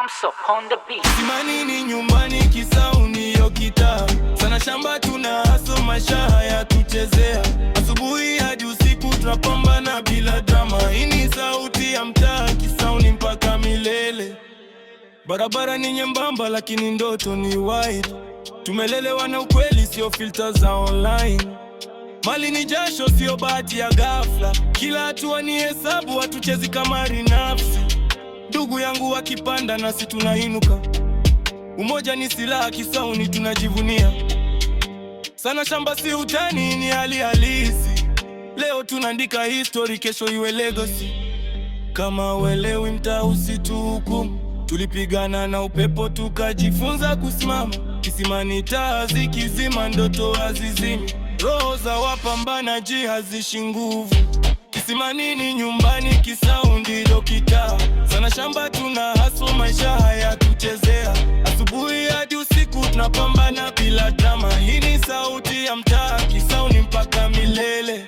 Kamso on the beat. Simanini nyumbani Kisauni yo kitaa. Sana shamba tuna haso maisha haya tuchezea. Asubuhi hadi usiku tunapambana bila drama. Hii ni sauti ya mtaa Kisauni mpaka milele. Barabara ni nyembamba lakini ndoto ni wide. Tumelelewa na ukweli sio filter za online. Mali ni jasho sio bahati ya ghafla. Kila hatua ni hesabu, hatuchezi kamari nafsi. Ndugu yangu wakipanda nasi tunainuka. Umoja ni silaha Kisauni tunajivunia. Sana shamba si utani, ni hali halisi. Leo tunaandika history, kesho iwe legacy. Kama uelewi mtaa usituhukumu. Tulipigana na upepo tukajifunza kusimama. Kisimani taa zikizima ndoto hazizimi. Roho za wapambanaji hazishi nguvu. Kisimani nyumbani Kisauni ndio kitaa. Sana shamba tuna haso maisha haya tuchezea. Asubuhi hadi usiku tunapambana bila drama. Hii ni sauti ya mtaa Kisauni mpaka milele.